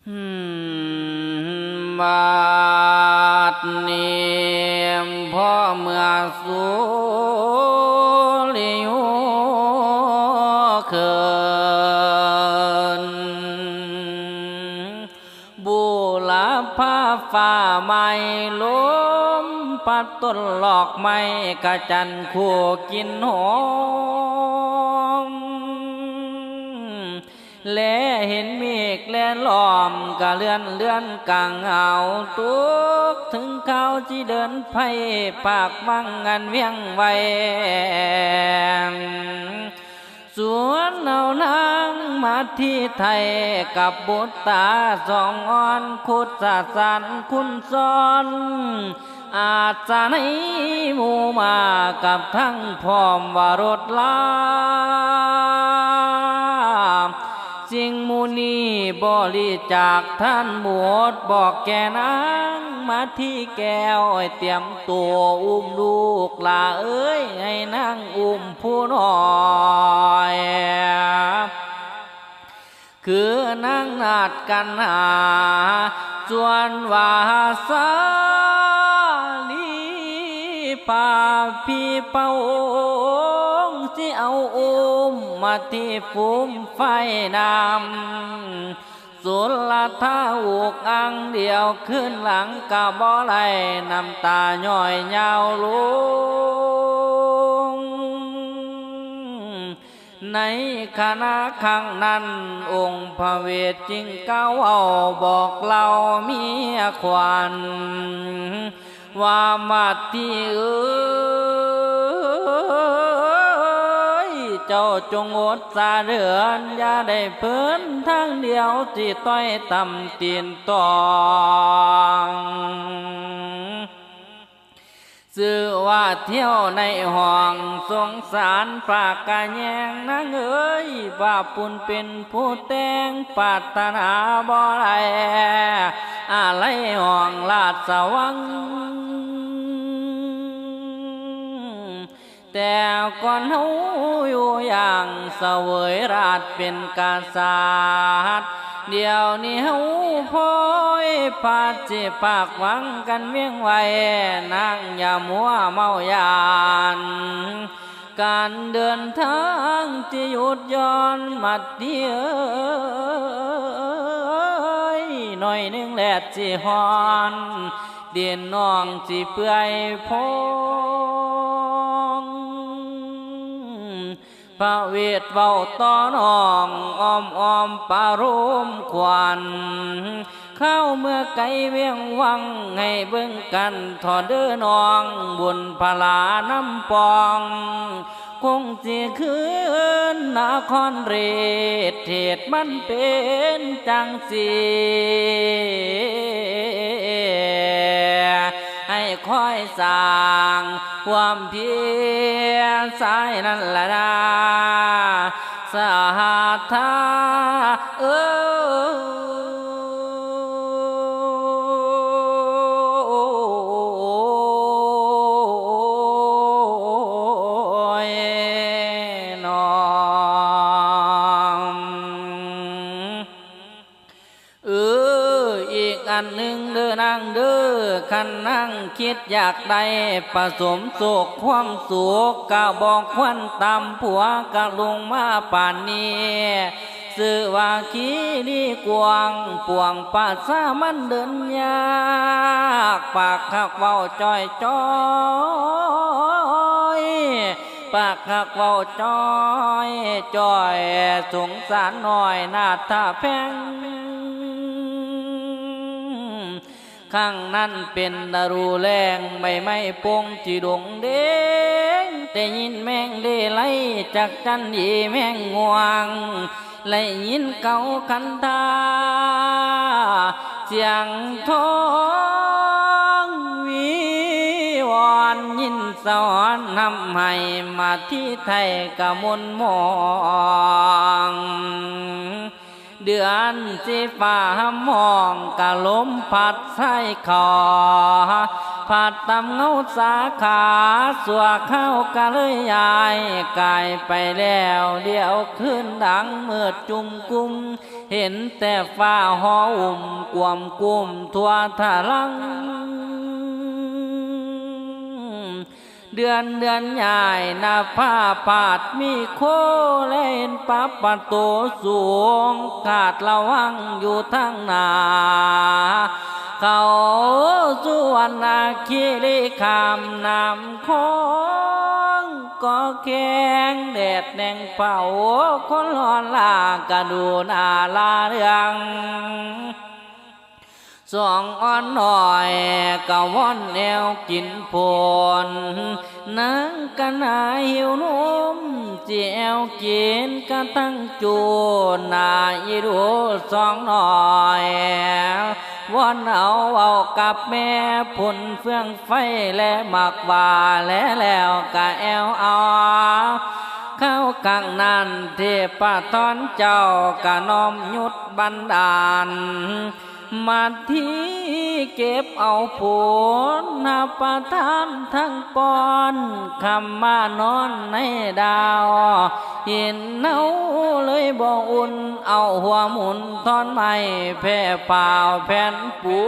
บาดนี้พ่อเมื่อสุริยุเขินบุรพาฟ้าไม่ลมปัดต้นหลอกไม้กระจันคู่กินหอมและเห็นเมฆแลล้อมกะเลื่อนกลางเอาตุกถึงเขาที่เดินไพ่ปากวังงันเวียงไว้สวนเอานางมาที่ไทยกับบุตรตาสองอ่อนคุดสาสันคุณซ้อนอาจจะในหมู่มากับทั้งพร้อมว่ารถลาสิ่งมูนีบริจากท่านหมดบอกแกนางมาที่แก้วเตรียมตัวอุ้มลูกลาเอ้ยให้นางอุ้มผู้น้อยคือนางนาดกันหาส่วนวาสาลีพาพี่เป่าที่เอาอุ้มมาที่ฟูมไฟน้ำสุลท่าอุกอังเดียวขึ้นหลังกะบ่ไหลน้ำตาย่อยยาวลุงในคณะครั้งนั้นองค์พระเวทจึงก้าวเอาบอกเราเมียขวัญว่ามาที่เจ้าจงอดสาเดือนอย่าได้เพิ่นทางเดียวที่ต้อยต่ำตีนตองสื่อว่าเที่ยวในห้องสงสารปากกะแยงนางเอ้ยว่าปุ่นเป็นผู้แต่งปรารถนาบ่ไรอะไรห้องลาดสวังแต่ก่อนเฮาอยู่อย่างเสวยราชเป็นกษัตริย์เดี๋ยวนี้เฮาพ้อยพาจิปากหวังกันเวียงไว้นางอย่ามัวเมายานการเดินทางที่หยุดย้อนมาเดียหน่อยหนึ่งแลดสิฮอนเดียนน้องสิเปื่อยพงพระเวทเว้าต่อน้องอ้อมปารมควันเข้าเมื่อไกลเวียงวังให้เบิ่งกันถอดเด้อน้องบุญพลาน้ำปองคงสิคืนนครเรศเทศมันเป็นจังสีให้คอยสร้างความเพียรสายนั่นแหละนะสาธาอันหนึ่งเด้อนางเด้อคันนั่งคิดอยากได้ผสมโศกความสุขกะบอกควันตำผัวกะลงมาป่านนี้สื่อว่าขี้นี่กวางป่วงป่าซามันเดินยากปากหักเว้าจ้อยปากหักเว้าจ้อยสงสารหน่อยนาท่าแพงข้างนั้นเป็นดารูแรงไม่ปงจีดงเด้งแต่ยินแมงเด้ไล่จากจันยีแมงงวงไล่ยินเก่าคันตาเสียงท้องวิวอนยินสอนนำให้มาที่ไทยกะมนมองเดือนสิฟ้าห้ำห้องกะลมพัดใส่คอ ผาดตำเงาสาขาสัวเข้ากะเลยยายกายไปแล้วเดี๋ยวขึ้นดังเมื่อจุมกุมเห็นแต่ฟ้าหออุ่มกวมกุมทั่วทะลังเดือนใหญ่นาผ้าปาดมีโคเล่นปับประตูสูงขาดระวังอยู่ทางหน้าเขาสุวรรณคีรีคามนำของก็แข็งแดดแดงเป่าคนร้อนลากระดูนาลาเรืองสองอ่อนหน่อยกะว่อนแนวกินผลนังกันหาหิวนุ่มเจียวกินกะตั้งจูนายดูสองหน่อยว่อนเอากับแม่พุ่นเฟื่องไฟและหมักว่าแล้วกะแอวเอาเข้ากังนั้นเทพทอนเจ้ากะน้อมยุดบันดาลมาที่เก็บเอาผลนาประทานทั้งปอนคำมานอนในดาวเห็นเนาเลยบ่อุ่นเอาหัวหมุนทอนไม้แผ่เปล่าแผ่นปู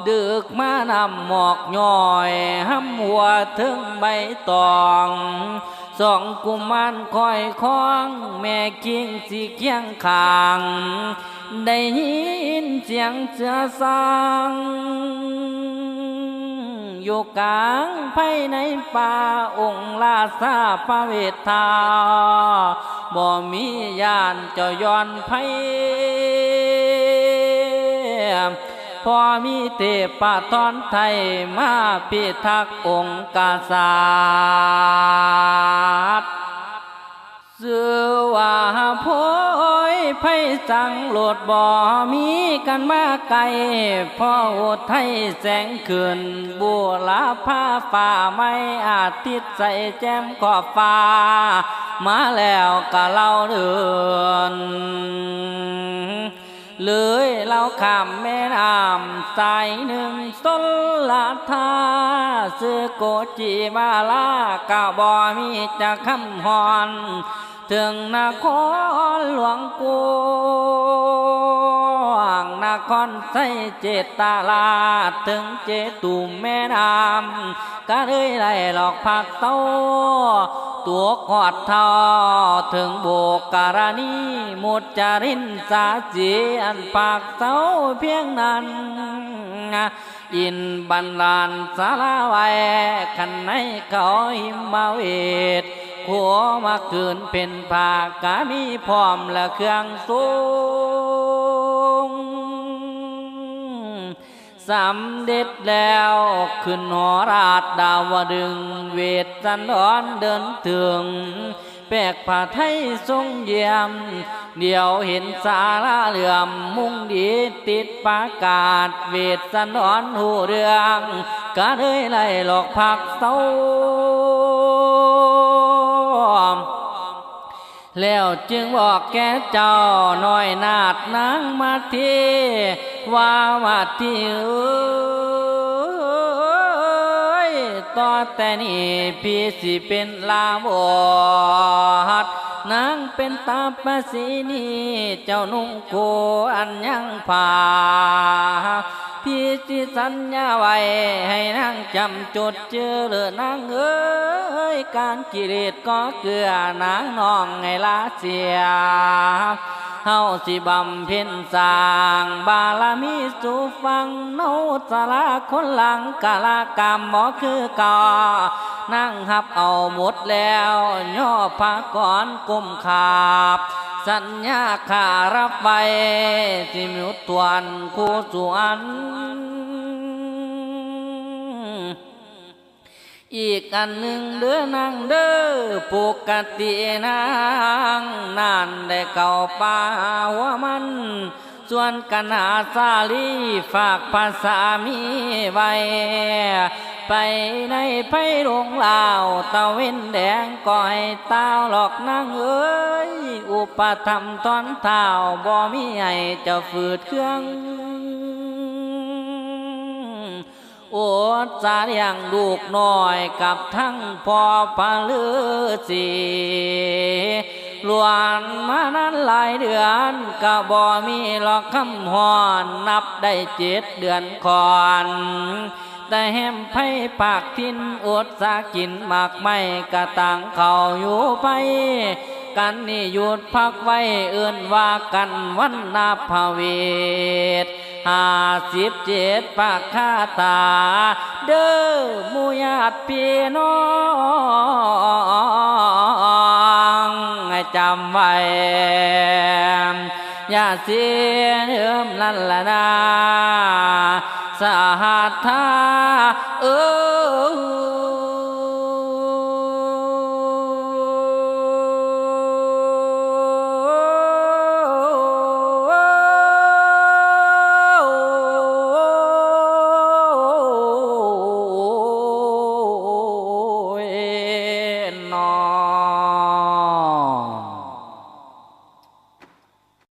ดึกมานำหมอกย่อยห้ำหัวถึงใบตองสองกุมารคอยคล้องแม่กิ้งสีเคียงคางได้ยินเสียงเสือสางอยู่กลางภายในป่าองค์ราชาพระเวทธาบ่มีญาณเจ้าย้อนไผพอมีเทพทอนไทยมาพิทักษ์องค์กษัตริย์สื่อว่าโพยไพสังโหลดบ่มีกันมาไกลพ่อโอไทยแสงขึ้นบัวลาผ้าฝ่าไม่อาทิตย์ใสแจ่มขอบฟ้ามาแล้วก็เล่าเดือนเลยเล่าข้ามแม่น้ำสายหนึ่งสนลาทาซื้อโกจิมาลากะบ่มีจะคำฮอนถึงนครหลวงกวางนครไสเจตาลาถึงเจตุมแม่น้ำก็เลยไล่หลอกผักเต้าตัวกอดเท่าถึงโบกการณีมุจจารินสาจีอันปากเต้าเพียงนั้นอินบันลานสาลาไว้ขันในเขาหิมมาเวทขัวมาคืนเป็นภากามีพร้อมและเครื่องสูงสำเร็จแล้วขึ้นหอราชดาวดึงเวทสันดรเดินถึงแปลกผ้าไทยทรงเยี่ยมเดี๋ยวเห็นสาราเหลื่อมมุ่งดีติดประกาศเวทสันดรหูเรื่องก็เลยไล่หลอกผักเต้าแล้วจึงบอกแก่เจ้าน้อยนาดนางมาทีว่ามาทีต่อแต่นี้พี่สิเป็นลาบดนางเป็นตาปสีนีเจ้านุ่งโกอันยังผ่าพี่สิสัญญาไว้ให้นางจำจดเจอเลือนางเอ้ยการกิเลสก็เกลือนางน้องให้ลาเสียเฮาสิบำเพ็ญสร้างบารมีสู่ฟังโนสาราคนหลังกาลกรรมบ่คือเก่านั่งหับเอาหมดแล้วย่อพระก่อนกุมขาบสัญญาขารับไว้ที่มิตรตวนคู่สวนอีกอันหนึ่งเด้อนางเด้อปกตินางนั่นได้เก่าป่าหัวมัน ส่วนกันหาสาลีฝากภาษามีไว้ไปในไพโรงลาวตะเว้นแดงก่อยเต้าหลอกนางเอ้ยอุปธรรมตอนเท้าบ่มีให้เจ้าฝืดเครื่องโอดสาเลี้ยงลูกน้อยกับทั้งพ่อพาลือสีล้วนมานั้นหลายเดือนก็บ่มีหลอกคำหอนนับได้7 เดือนก่อนแต่แหมไผ่ปากทินอดสากินมากไม่กะต่างเขาอยู่ไปกันนี่หยุดพักไว้เอื่นว่ากันวันนาภเวท57ปากคาตาเด้อหมู่ญาติพี่น้องให้จำไว้อย่าเสียเอิมนั่นละนะสหัทธานอ